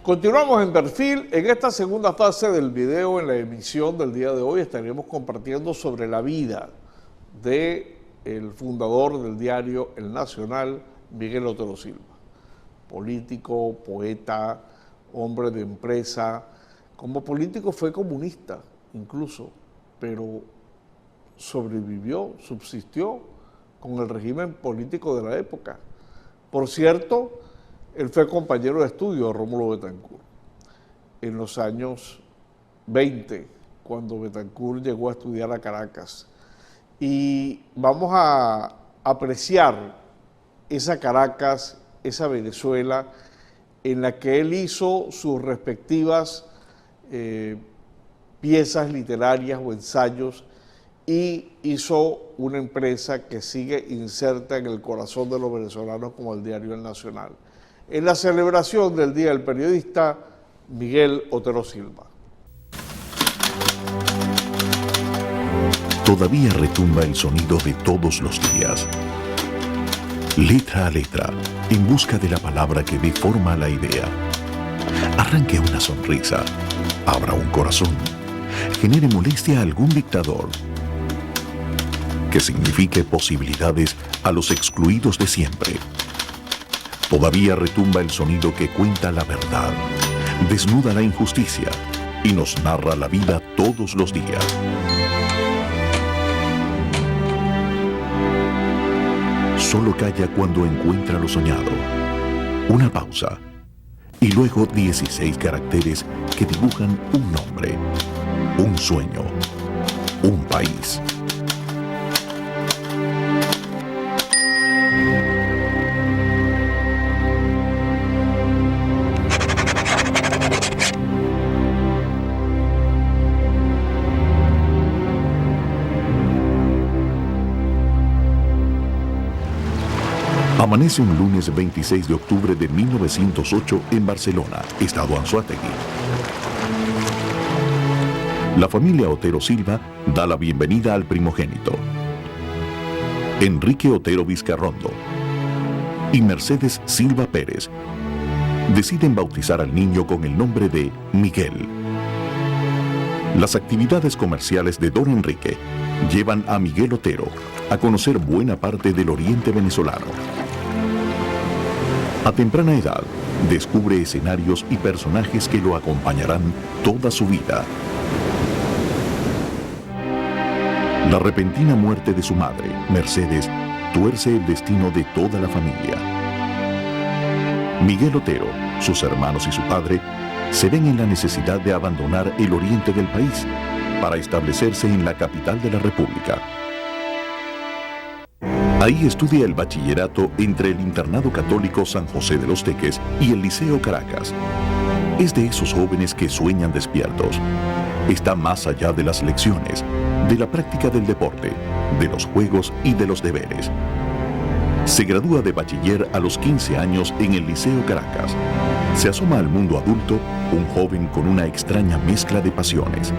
Continuamos en Perfil. En esta segunda fase del video, en la emisión del día de hoy, estaremos compartiendo sobre la vida del fundador del diario El Nacional, Miguel Otero Silva. Político, poeta, hombre de empresa. Como político fue comunista incluso, pero sobrevivió, subsistió con el régimen político de la época. Por cierto, él fue compañero de estudio de Rómulo Betancourt en los años 20, cuando Betancourt llegó a estudiar a Caracas. Y vamos a apreciar esa Caracas, esa Venezuela, en la que él hizo sus respectivas piezas literarias o ensayos y hizo una empresa que sigue inserta en el corazón de los venezolanos como el diario El Nacional, en la celebración del Día del Periodista Miguel Otero Silva. Todavía retumba el sonido de todos los días. Letra a letra, en busca de la palabra que dé forma a la idea. Arranque una sonrisa, abra un corazón, genere molestia a algún dictador. Que signifique posibilidades a los excluidos de siempre. Todavía retumba el sonido que cuenta la verdad, desnuda la injusticia y nos narra la vida todos los días. Solo calla cuando encuentra lo soñado. Una pausa. Y luego 16 caracteres que dibujan un nombre, un sueño, un país. Amanece un lunes 26 de octubre de 1908 en Barcelona, estado Anzoátegui. La familia Otero Silva da la bienvenida al primogénito, Enrique Otero Vizcarrondo y Mercedes Silva Pérez. Deciden bautizar al niño con el nombre de Miguel. Las actividades comerciales de Don Enrique llevan a Miguel Otero a conocer buena parte del oriente venezolano. A temprana edad, descubre escenarios y personajes que lo acompañarán toda su vida. La repentina muerte de su madre, Mercedes, tuerce el destino de toda la familia. Miguel Otero, sus hermanos y su padre se ven en la necesidad de abandonar el oriente del país para establecerse en la capital de la República. Ahí estudia el bachillerato entre el Internado Católico San José de los Teques y el Liceo Caracas. Es de esos jóvenes que sueñan despiertos. Está más allá de las lecciones, de la práctica del deporte, de los juegos y de los deberes. Se gradúa de bachiller a los 15 años en el Liceo Caracas. Se asoma al mundo adulto, un joven con una extraña mezcla de pasiones.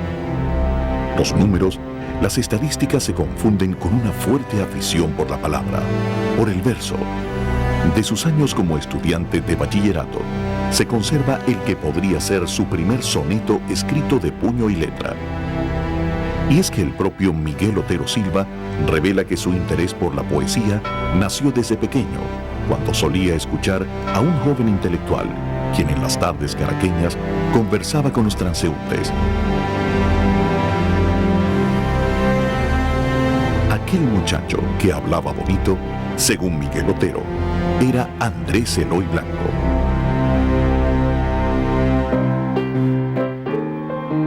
Los números, las estadísticas se confunden con una fuerte afición por la palabra, por el verso. De sus años como estudiante de bachillerato, se conserva el que podría ser su primer soneto escrito de puño y letra. Y es que el propio Miguel Otero Silva revela que su interés por la poesía nació desde pequeño, cuando solía escuchar a un joven intelectual, quien en las tardes caraqueñas conversaba con los transeúntes. Aquel muchacho que hablaba bonito, según Miguel Otero, era Andrés Eloy Blanco.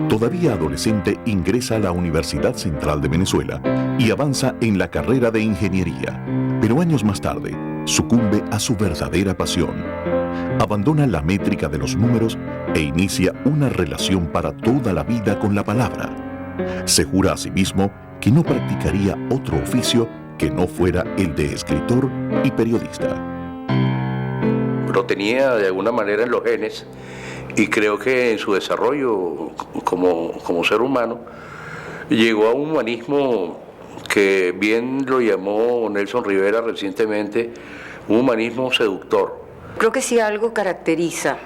Todavía adolescente, ingresa a la Universidad Central de Venezuela y avanza en la carrera de ingeniería, pero años más tarde sucumbe a su verdadera pasión. Abandona la métrica de los números e inicia una relación para toda la vida con la palabra. Se jura a sí mismo que no practicaría otro oficio que no fuera el de escritor y periodista. Lo tenía de alguna manera en los genes y creo que en su desarrollo como ser humano llegó a un humanismo que bien lo llamó Nelson Rivera recientemente, un humanismo seductor. Creo que si algo caracteriza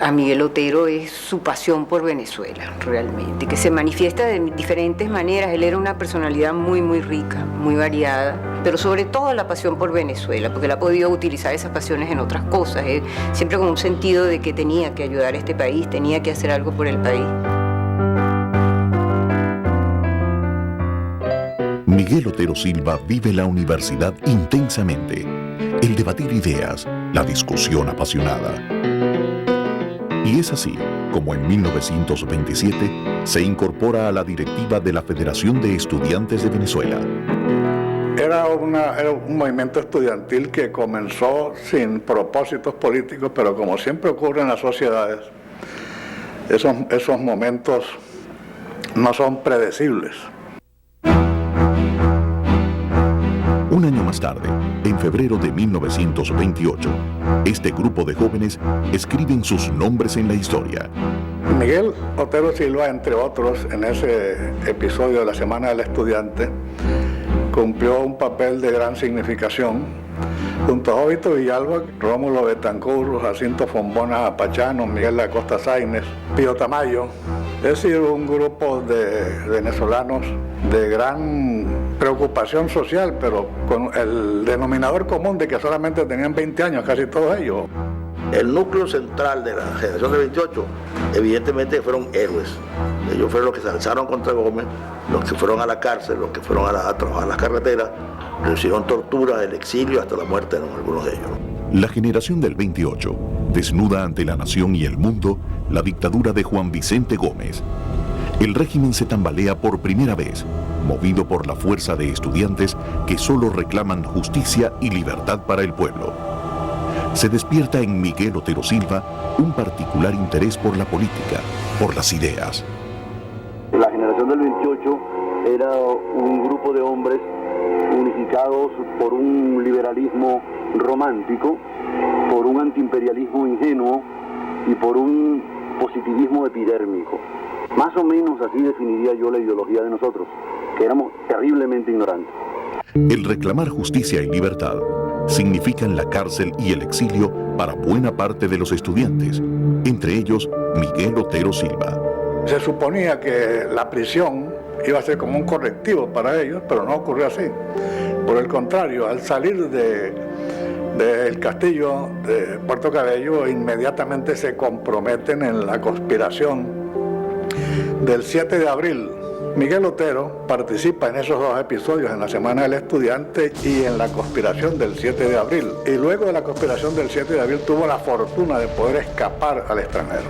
a Miguel Otero es su pasión por Venezuela, realmente, que se manifiesta de diferentes maneras. Él era una personalidad muy, muy rica, muy variada, pero sobre todo la pasión por Venezuela, porque él ha podido utilizar esas pasiones en otras cosas, siempre con un sentido de que tenía que ayudar a este país, tenía que hacer algo por el país. Miguel Otero Silva vive la universidad intensamente, el debatir ideas, la discusión apasionada. Y es así como en 1927 se incorpora a la directiva de la Federación de Estudiantes de Venezuela. Era un movimiento estudiantil que comenzó sin propósitos políticos, pero como siempre ocurre en las sociedades, esos momentos no son predecibles. Un año más tarde, en febrero de 1928, este grupo de jóvenes escriben sus nombres en la historia. Miguel Otero Silva, entre otros, en ese episodio de la Semana del Estudiante, cumplió un papel de gran significación junto a Jovito Villalba, Rómulo Betancourt, Jacinto Fombona Pachano, Miguel Acosta Sáenz, Pío Tamayo. Es decir, un grupo de venezolanos de gran preocupación social, pero con el denominador común de que solamente tenían 20 años, casi todos ellos. El núcleo central de la generación del 28, evidentemente fueron héroes. Ellos fueron los que se alzaron contra Gómez, los que fueron a la cárcel, los que fueron a trabajar a las carreteras, recibieron tortura, el exilio, hasta la muerte en algunos de ellos. La generación del 28 desnuda ante la nación y el mundo la dictadura de Juan Vicente Gómez. El régimen se tambalea por primera vez, movido por la fuerza de estudiantes que solo reclaman justicia y libertad para el pueblo. Se despierta en Miguel Otero Silva un particular interés por la política, por las ideas. La generación del 28 era un grupo de hombres unificados por un liberalismo romántico, por un antiimperialismo ingenuo y por un positivismo epidérmico. Más o menos así definiría yo la ideología de nosotros, que éramos terriblemente ignorantes. El reclamar justicia y libertad significan la cárcel y el exilio para buena parte de los estudiantes, entre ellos Miguel Otero Silva. Se suponía que la prisión iba a ser como un correctivo para ellos, pero no ocurrió así. Por el contrario, al salir del castillo de Puerto Cabello, inmediatamente se comprometen en la conspiración del 7 de abril. Miguel Otero participa en esos dos episodios, en la Semana del Estudiante y en la conspiración del 7 de abril. Y luego de la conspiración del 7 de abril tuvo la fortuna de poder escapar al extranjero.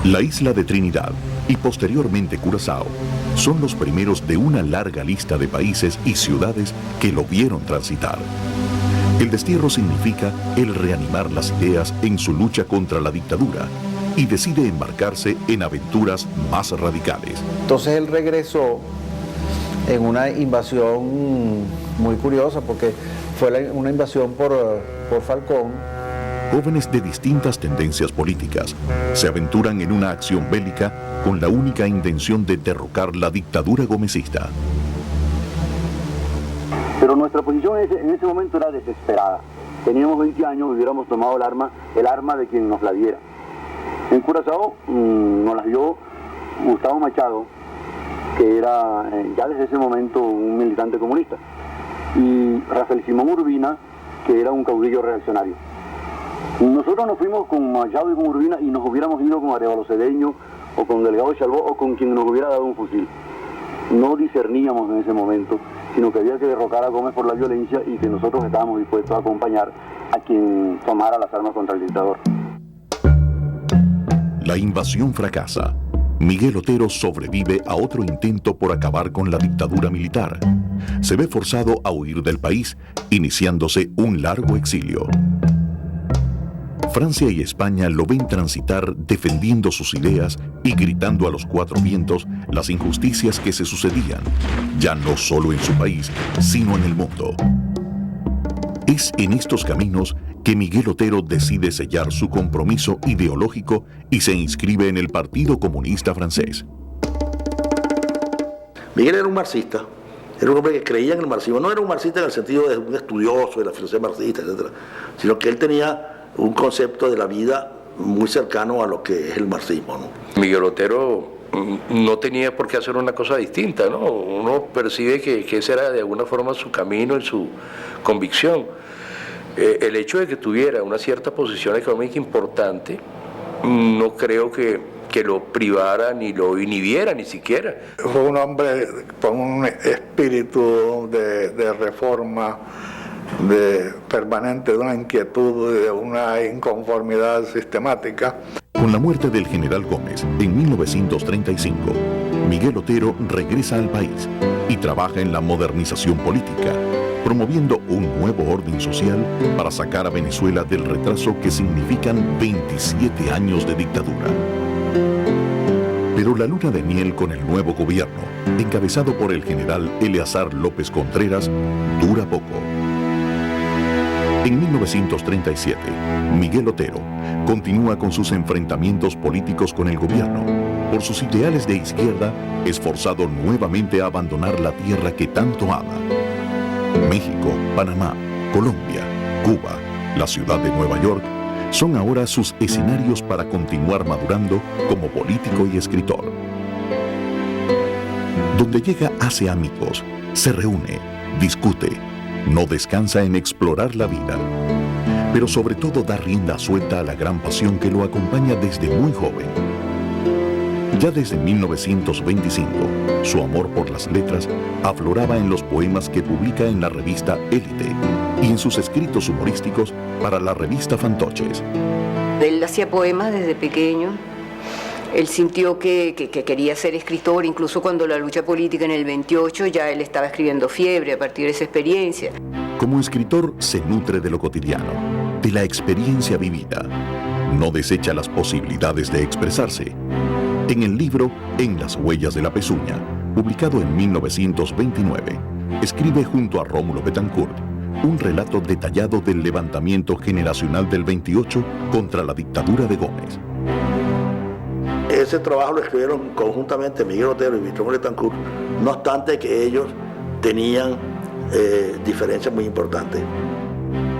La isla de Trinidad y posteriormente Curazao son los primeros de una larga lista de países y ciudades que lo vieron transitar. El destierro significa el reanimar las ideas en su lucha contra la dictadura y decide embarcarse en aventuras más radicales. Entonces él regresó en una invasión muy curiosa, porque fue una invasión por Falcón. Jóvenes de distintas tendencias políticas se aventuran en una acción bélica con la única intención de derrocar la dictadura gomecista. Pero nuestra posición en ese momento era desesperada. Teníamos 20 años y hubiéramos tomado el arma de quien nos la diera. En Curazao nos las dio Gustavo Machado, que era ya desde ese momento un militante comunista, y Rafael Simón Urbina, que era un caudillo reaccionario. Nosotros nos fuimos con Machado y con Urbina y nos hubiéramos ido con Arévalo Cedeño o con Delgado Chalbó o con quien nos hubiera dado un fusil. No discerníamos en ese momento, sino que había que derrocar a Gómez por la violencia y que nosotros estábamos dispuestos a acompañar a quien tomara las armas contra el dictador. La invasión fracasa. Miguel Otero sobrevive a otro intento por acabar con la dictadura militar. Se ve forzado a huir del país, iniciándose un largo exilio. Francia y España lo ven transitar defendiendo sus ideas y gritando a los cuatro vientos las injusticias que se sucedían, ya no solo en su país, sino en el mundo. Es en estos caminos que Miguel Otero decide sellar su compromiso ideológico y se inscribe en el Partido Comunista Francés. Miguel era un marxista, era un hombre que creía en el marxismo. No era un marxista en el sentido de un estudioso de la filosofía marxista, etc., sino que él tenía un concepto de la vida muy cercano a lo que es el marxismo, ¿no? Miguel Otero no tenía por qué hacer una cosa distinta, ¿no? Uno percibe que ese era de alguna forma su camino y su convicción. El hecho de que tuviera una cierta posición económica importante, no creo que lo privara ni lo inhibiera ni siquiera. Fue un hombre con un espíritu de reforma, permanente, de una inquietud, de una inconformidad sistemática. Con la muerte del general Gómez en 1935, Miguel Otero regresa al país y trabaja en la modernización política, promoviendo un nuevo orden social para sacar a Venezuela del retraso que significan 27 años de dictadura. Pero la luna de miel con el nuevo gobierno, encabezado por el general Eleazar López Contreras, dura poco. En 1937, Miguel Otero continúa con sus enfrentamientos políticos con el gobierno. Por sus ideales de izquierda, es forzado nuevamente a abandonar la tierra que tanto ama. México, Panamá, Colombia, Cuba, la ciudad de Nueva York, son ahora sus escenarios para continuar madurando como político y escritor. Donde llega hace amigos, se reúne, discute, no descansa en explorar la vida, pero sobre todo da rienda suelta a la gran pasión que lo acompaña desde muy joven. Ya desde 1925, su amor por las letras afloraba en los poemas que publica en la revista Élite y en sus escritos humorísticos para la revista Fantoches. Él hacía poemas desde pequeño. Él sintió que quería ser escritor, incluso cuando la lucha política en el 28 ya él estaba escribiendo Fiebre a partir de esa experiencia. Como escritor se nutre de lo cotidiano, de la experiencia vivida. No desecha las posibilidades de expresarse. En el libro En las huellas de la pezuña, publicado en 1929, escribe junto a Rómulo Betancourt un relato detallado del levantamiento generacional del 28 contra la dictadura de Gómez. Ese trabajo lo escribieron conjuntamente Miguel Otero y Rómulo Betancourt, no obstante que ellos tenían diferencias muy importantes.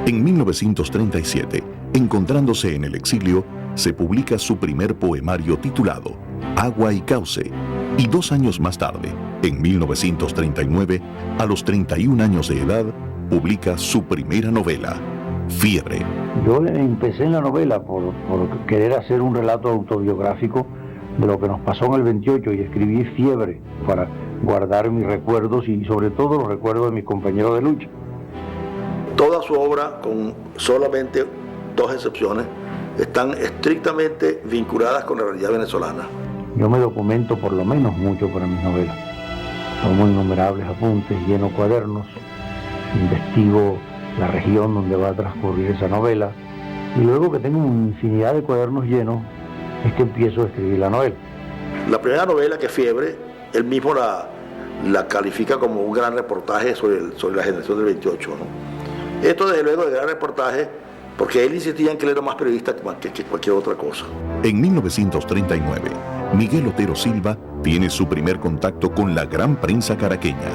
En 1937, encontrándose en el exilio, se publica su primer poemario titulado Agua y Cauce, y 2 años más tarde, en 1939, a los 31 años de edad, publica su primera novela, Fiebre. Yo empecé en la novela por querer hacer un relato autobiográfico de lo que nos pasó en el 28 y escribí Fiebre para guardar mis recuerdos y sobre todo los recuerdos de mis compañeros de lucha. Toda su obra, con solamente 2 excepciones, están estrictamente vinculadas con la realidad venezolana. Yo me documento por lo menos mucho para mis novelas. Tomo innumerables apuntes, lleno cuadernos, investigo la región donde va a transcurrir esa novela y luego que tengo una infinidad de cuadernos llenos es que empiezo a escribir la novela. La primera novela, que es Fiebre, él mismo la califica como un gran reportaje sobre la generación del 28, ¿no? Esto desde luego de gran reportaje porque él insistía en que él era más periodista que cualquier otra cosa. En 1939, Miguel Otero Silva tiene su primer contacto con la gran prensa caraqueña,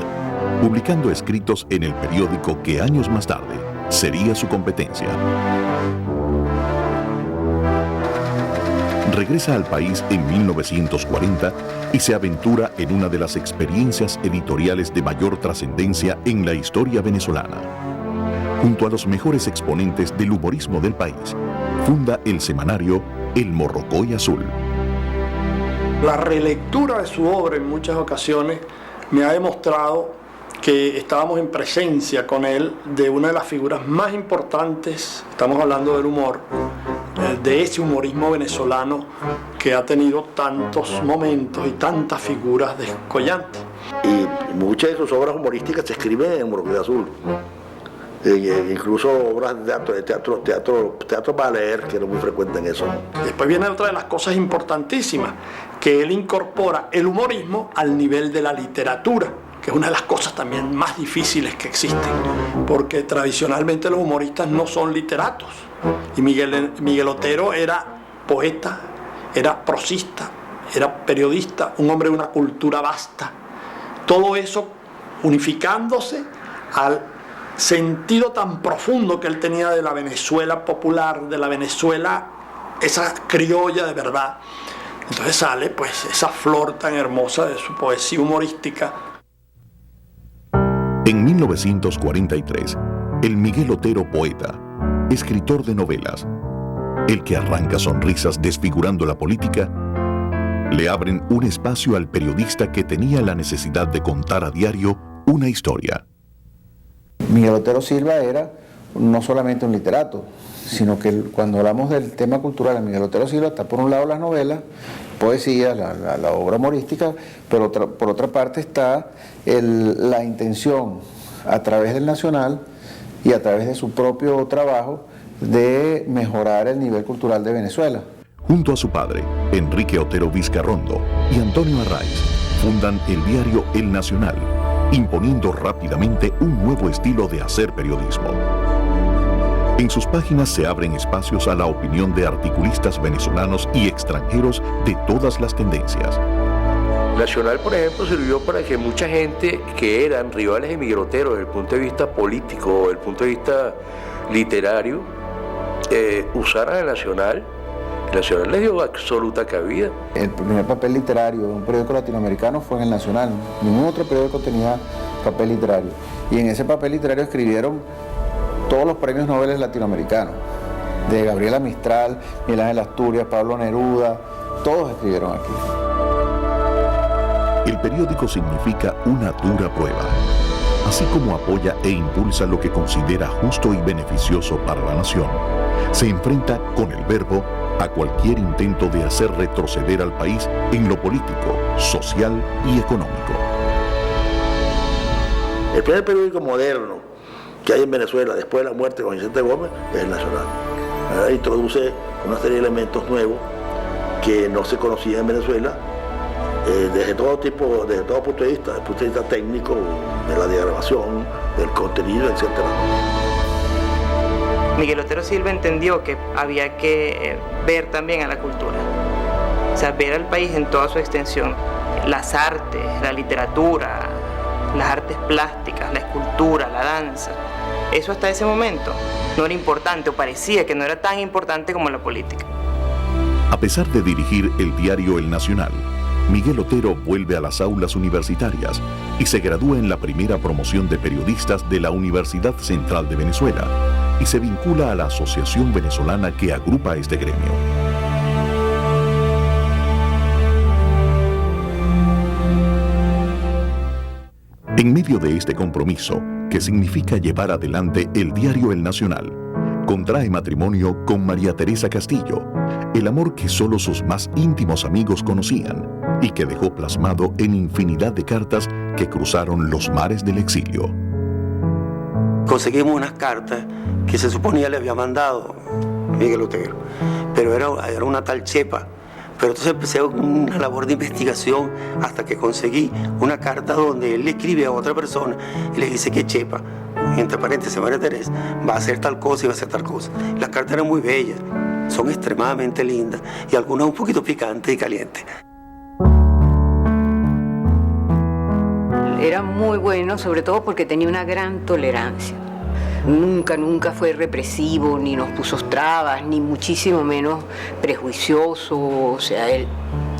publicando escritos en el periódico que años más tarde sería su competencia. Regresa al país en 1940 y se aventura en una de las experiencias editoriales de mayor trascendencia en la historia venezolana. Junto a los mejores exponentes del humorismo del país, funda el semanario El Morrocoy Azul. La relectura de su obra en muchas ocasiones me ha demostrado que estábamos en presencia con él de una de las figuras más importantes, estamos hablando del humor, de ese humorismo venezolano que ha tenido tantos momentos y tantas figuras descollantes. Y muchas de sus obras humorísticas se escriben en Morrocoy Azul. Incluso obras de teatro para leer, que era muy frecuente en eso. Después viene otra de las cosas importantísimas, que él incorpora el humorismo al nivel de la literatura, que es una de las cosas también más difíciles que existen, porque tradicionalmente los humoristas no son literatos. Y Miguel Otero era poeta, era prosista, era periodista, un hombre de una cultura vasta. Todo eso unificándose al sentido tan profundo que él tenía de la Venezuela popular, de la Venezuela esa criolla de verdad. Entonces sale pues esa flor tan hermosa de su poesía humorística. En 1943, el Miguel Otero poeta, escritor de novelas, el que arranca sonrisas desfigurando la política, le abren un espacio al periodista que tenía la necesidad de contar a diario una historia. Miguel Otero Silva era no solamente un literato, sino que cuando hablamos del tema cultural, Miguel Otero Silva está por un lado las novelas, poesía, la obra humorística, pero por otra parte está la intención a través del Nacional y a través de su propio trabajo de mejorar el nivel cultural de Venezuela. Junto a su padre, Enrique Otero Vizcarrondo y Antonio Arraiz, fundan el diario El Nacional, imponiendo rápidamente un nuevo estilo de hacer periodismo. En sus páginas se abren espacios a la opinión de articulistas venezolanos y extranjeros de todas las tendencias. Nacional, por ejemplo, sirvió para que mucha gente que eran rivales de Miguel Otero desde el punto de vista político o desde el punto de vista literario, usaran el Nacional. El Nacional les dio absoluta cabida. El primer papel literario de un periódico latinoamericano fue en el Nacional. Ningún otro periódico tenía papel literario. Y en ese papel literario escribieron todos los premios Nobel latinoamericanos, de Gabriela Mistral, Miguel Ángel Asturias, Pablo Neruda, todos escribieron aquí. El periódico significa una dura prueba, así como apoya e impulsa lo que considera justo y beneficioso para la nación. Se enfrenta con el verbo a cualquier intento de hacer retroceder al país en lo político, social y económico. El primer periódico moderno que hay en Venezuela después de la muerte de Juan Vicente Gómez es el Nacional. Introduce una serie de elementos nuevos que no se conocían en Venezuela desde todo punto de vista, desde el punto de vista técnico, de la diagramación, del contenido, etc. Miguel Otero Silva entendió que había que ver también a la cultura, o sea, ver al país en toda su extensión, las artes, la literatura, las artes plásticas, la escultura, la danza. Eso hasta ese momento no era importante, o parecía que no era tan importante como la política. A pesar de dirigir el diario El Nacional, Miguel Otero vuelve a las aulas universitarias y se gradúa en la primera promoción de periodistas de la Universidad Central de Venezuela y se vincula a la asociación venezolana que agrupa este gremio. En medio de este compromiso, que significa llevar adelante el diario El Nacional, contrae matrimonio con María Teresa Castillo, el amor que solo sus más íntimos amigos conocían y que dejó plasmado en infinidad de cartas que cruzaron los mares del exilio. Conseguimos unas cartas que se suponía le había mandado Miguel Otero, pero era una tal chepa. Pero entonces empecé una labor de investigación hasta que conseguí una carta donde él le escribe a otra persona y le dice que chepa, entre paréntesis, María Teresa, va a hacer tal cosa y va a hacer tal cosa. Las cartas eran muy bellas, son extremadamente lindas y algunas un poquito picantes y calientes. Era muy bueno, sobre todo porque tenía una gran tolerancia. Nunca fue represivo, ni nos puso trabas, ni muchísimo menos prejuicioso. O sea, él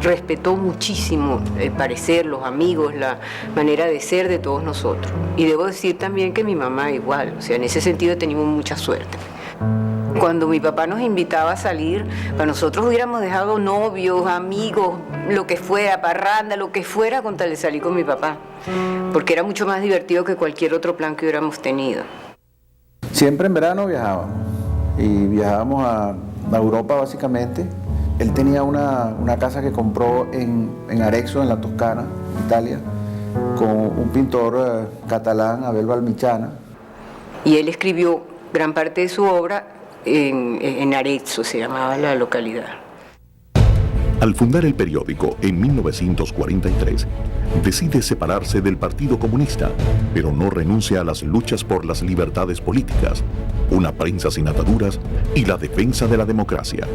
respetó muchísimo el parecer, los amigos, la manera de ser de todos nosotros. Y debo decir también que mi mamá igual, o sea, en ese sentido teníamos mucha suerte. Cuando mi papá nos invitaba a salir, para nosotros hubiéramos dejado novios, amigos, lo que fuera, parranda, lo que fuera, con tal de salir con mi papá. Porque era mucho más divertido que cualquier otro plan que hubiéramos tenido. Siempre en verano viajábamos y viajábamos a Europa básicamente. Él tenía una casa que compró en Arezzo, en la Toscana, Italia, con un pintor catalán, Abel Balmichana. Y él escribió gran parte de su obra en Arezzo, se llamaba la localidad. Al fundar el periódico en 1943, decide separarse del Partido Comunista, pero no renuncia a las luchas por las libertades políticas, una prensa sin ataduras y la defensa de la democracia.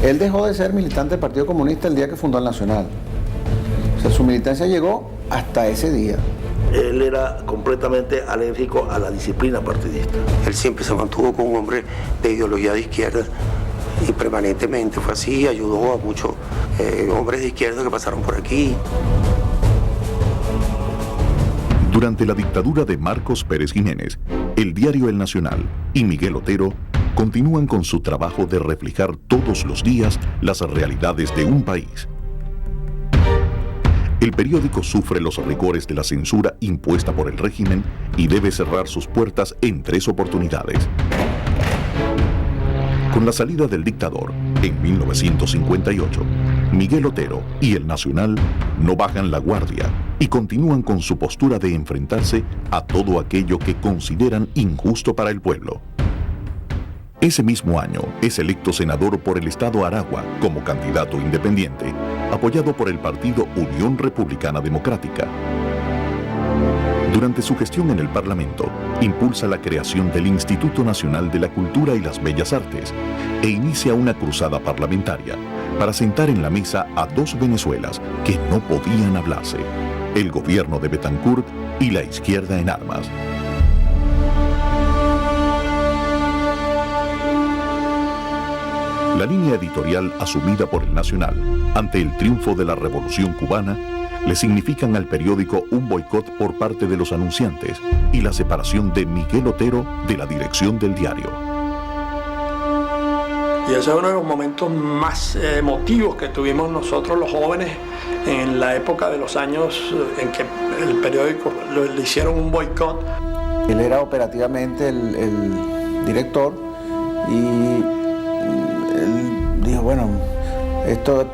Él dejó de ser militante del Partido Comunista el día que fundó el Nacional. O sea, su militancia llegó hasta ese día. Él era completamente alérgico a la disciplina partidista. Él siempre se mantuvo como un hombre de ideología de izquierda y permanentemente fue así, ayudó a muchos hombres de izquierda que pasaron por aquí. Durante la dictadura de Marcos Pérez Jiménez, el diario El Nacional y Miguel Otero continúan con su trabajo de reflejar todos los días las realidades de un país. El periódico sufre los rigores de la censura impuesta por el régimen y debe cerrar sus puertas en 3 oportunidades. Con la salida del dictador, en 1958, Miguel Otero y El Nacional no bajan la guardia y continúan con su postura de enfrentarse a todo aquello que consideran injusto para el pueblo. Ese mismo año es electo senador por el estado Aragua como candidato independiente, apoyado por el partido Unión Republicana Democrática. Durante su gestión en el Parlamento, impulsa la creación del Instituto Nacional de la Cultura y las Bellas Artes e inicia una cruzada parlamentaria para sentar en la mesa a 2 Venezuelas que no podían hablarse: el gobierno de Betancourt y la izquierda en armas. La línea editorial asumida por El Nacional ante el triunfo de la Revolución Cubana le significan al periódico un boicot por parte de los anunciantes y la separación de Miguel Otero de la dirección del diario. Y ese es uno de los momentos más emotivos que tuvimos nosotros los jóvenes en la época de los años en que el periódico le hicieron un boicot. Él era operativamente el director y él dijo, bueno,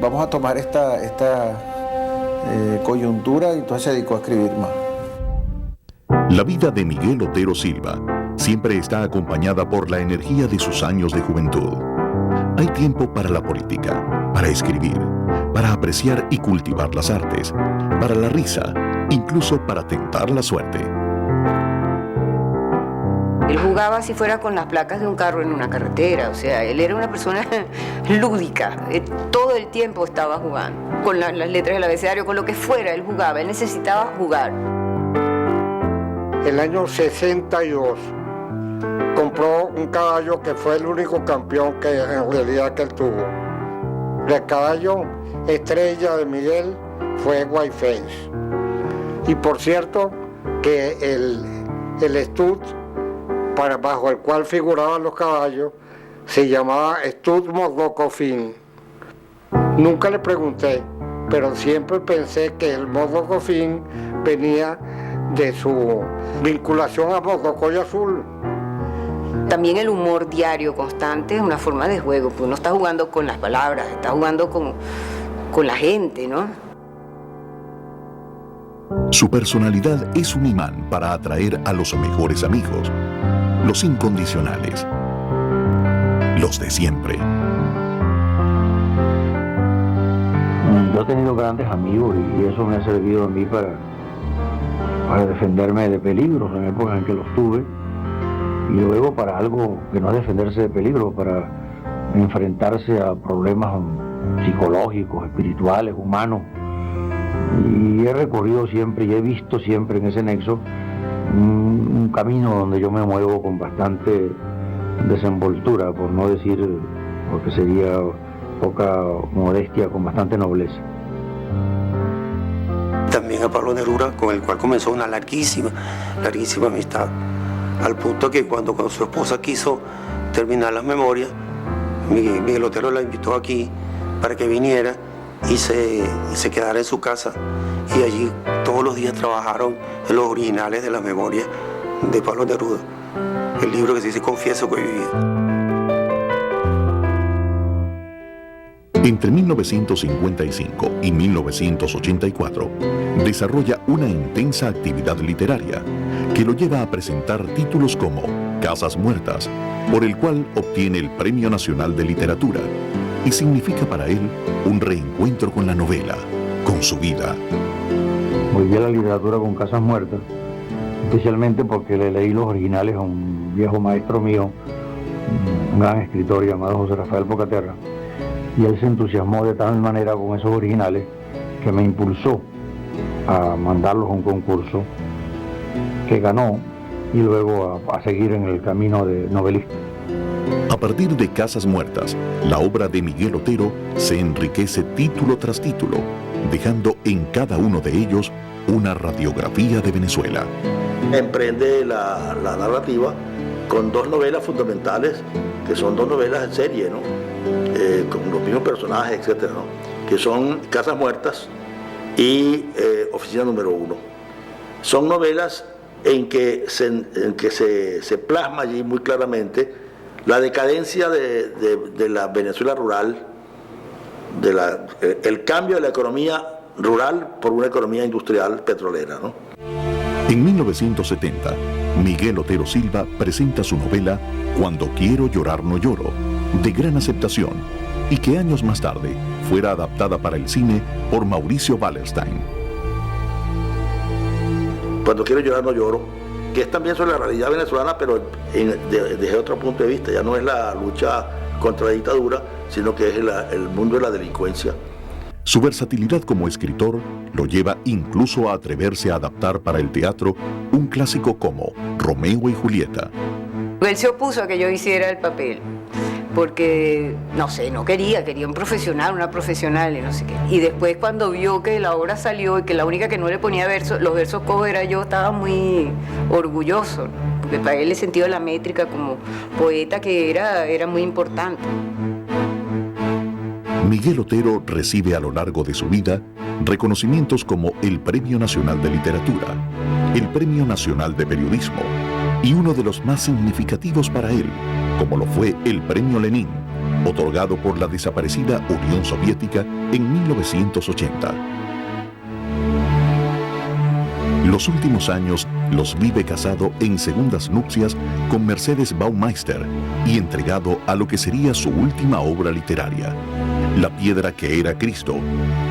vamos a tomar esta coyuntura, y entonces se dedicó a escribir más. La vida de Miguel Otero Silva siempre está acompañada por la energía de sus años de juventud. Hay tiempo para la política, para escribir, para apreciar y cultivar las artes, para la risa, incluso para tentar la suerte. Él jugaba si fuera con las placas de un carro en una carretera, o sea, él era una persona lúdica, todo el tiempo estaba jugando, con las letras del abecedario, con lo que fuera, él jugaba, él necesitaba jugar. El año 62 compró un caballo que fue el único campeón que en realidad que él tuvo. El caballo estrella de Miguel fue Whiteface. Y por cierto que el estud bajo el cual figuraban los caballos se llamaba Stud Mordocofin. Nunca le pregunté, pero siempre pensé que el Mordocofin venía de su vinculación a Mordocoy Azul. También el humor diario constante es una forma de juego, pues uno está jugando con las palabras, está jugando con la gente, ¿no? Su personalidad es un imán para atraer a los mejores amigos, los incondicionales, los de siempre. Yo he tenido grandes amigos y eso me ha servido a mí para defenderme de peligros en épocas en que los tuve, y luego para algo que no es defenderse de peligros, para enfrentarse a problemas psicológicos, espirituales, humanos. Y he recorrido siempre y he visto siempre en ese nexo un camino donde yo me muevo con bastante desenvoltura, por no decir, porque sería poca modestia, con bastante nobleza. También a Pablo Neruda, con el cual comenzó una larguísima amistad, al punto que cuando su esposa quiso terminar las memorias, Miguel Otero la invitó aquí para que viniera y se quedara en su casa, y allí todos los días trabajaron en los originales de las memorias de Pablo Neruda, el libro que se dice Confieso que he vivido. Entre 1955 y 1984, desarrolla una intensa actividad literaria que lo lleva a presentar títulos como Casas Muertas, por el cual obtiene el Premio Nacional de Literatura, y significa para él un reencuentro con la novela, con su vida. Volví a la literatura con Casas Muertas, especialmente porque le leí los originales a un viejo maestro mío, un gran escritor llamado José Rafael Pocaterra, y él se entusiasmó de tal manera con esos originales que me impulsó a mandarlos a un concurso que ganó, y luego a seguir en el camino de novelista. A partir de Casas Muertas, la obra de Miguel Otero se enriquece título tras título, dejando en cada uno de ellos una radiografía de Venezuela. Emprende la narrativa con dos novelas fundamentales, que son dos novelas en serie, ¿no? Con los mismos personajes, etcétera, ¿no? Que son Casas Muertas y Oficina Número 1. Son novelas en que se plasma allí muy claramente la decadencia de la Venezuela rural, el cambio de la economía rural por una economía industrial petrolera, ¿no? En 1970, Miguel Otero Silva presenta su novela Cuando quiero llorar no lloro, de gran aceptación, y que años más tarde fuera adaptada para el cine por Mauricio Wallerstein. Cuando quiero llorar no lloro, que es también sobre la realidad venezolana, pero desde otro punto de vista. Ya no es la lucha contra la dictadura, sino que es el mundo de la delincuencia. Su versatilidad como escritor lo lleva incluso a atreverse a adaptar para el teatro un clásico como Romeo y Julieta. Él se opuso a que yo hiciera el papel, porque, no sé, no quería un profesional, una profesional y no sé qué. Y después cuando vio que la obra salió y que la única que no le ponía los versos cojos era yo, estaba muy orgulloso, porque para él el sentido de la métrica como poeta que era muy importante. Miguel Otero recibe a lo largo de su vida reconocimientos como el Premio Nacional de Literatura, el Premio Nacional de Periodismo y uno de los más significativos para él, como lo fue el Premio Lenin, otorgado por la desaparecida Unión Soviética en 1980. Los últimos años los vive casado en segundas nupcias con Mercedes Baumeister y entregado a lo que sería su última obra literaria, La piedra que era Cristo,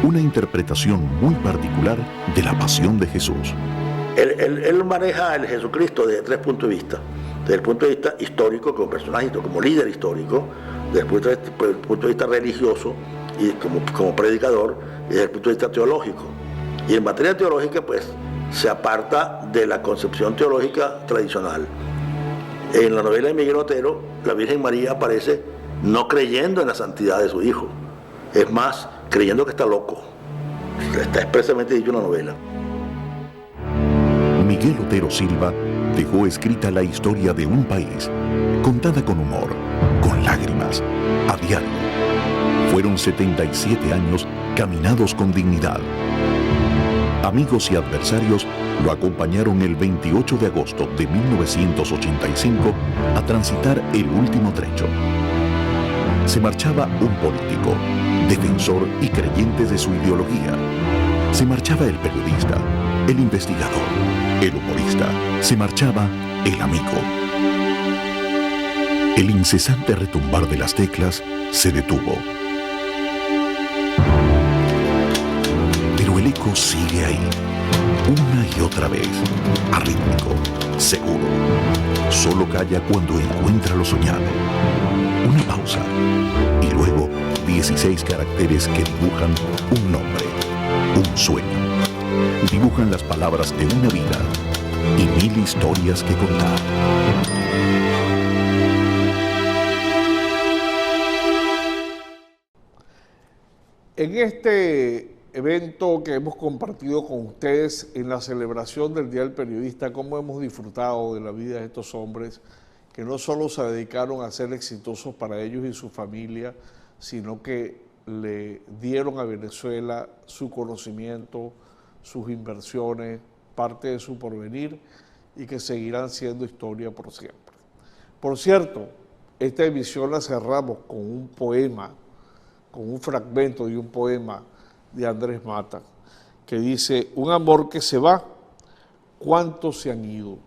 una interpretación muy particular de la pasión de Jesús. Él maneja el Jesucristo desde tres puntos de vista. Desde el punto de vista histórico, como personaje, como líder histórico, desde el punto de vista religioso y como predicador, y desde el punto de vista teológico. Y en materia teológica, pues, se aparta de la concepción teológica tradicional. En la novela de Miguel Otero, la Virgen María aparece no creyendo en la santidad de su hijo, es más, creyendo que está loco. Está expresamente dicho en la novela. Miguel Otero Silva dejó escrita la historia de un país, contada con humor, con lágrimas, a diario. Fueron 77 años caminados con dignidad. Amigos y adversarios lo acompañaron el 28 de agosto de 1985 a transitar el último trecho. Se marchaba un político, defensor y creyente de su ideología. Se marchaba el periodista, el investigador, el humorista. Se marchaba el amigo. El incesante retumbar de las teclas se detuvo. Pero el eco sigue ahí, una y otra vez, arrítmico, seguro. Solo calla cuando encuentra lo soñado. Una pausa y luego 16 caracteres que dibujan un nombre, un sueño. Dibujan las palabras de una vida y 1000 historias que contar. En este evento que hemos compartido con ustedes en la celebración del Día del Periodista, cómo hemos disfrutado de la vida de estos hombres que no solo se dedicaron a ser exitosos para ellos y su familia, sino que le dieron a Venezuela su conocimiento, sus inversiones, parte de su porvenir y que seguirán siendo historia por siempre. Por cierto, esta emisión la cerramos con un poema, con un fragmento de un poema de Andrés Mata, que dice: un amor que se va, ¿cuántos se han ido?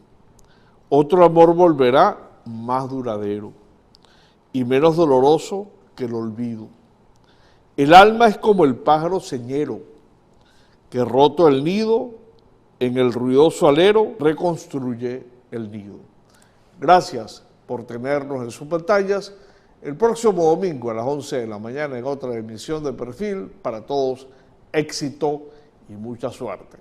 Otro amor volverá, más duradero y menos doloroso que el olvido. El alma es como el pájaro señero, que roto el nido, en el ruidoso alero reconstruye el nido. Gracias por tenernos en sus pantallas. El próximo domingo a las 11 de la mañana en otra emisión de Perfil. Para todos, éxito y mucha suerte.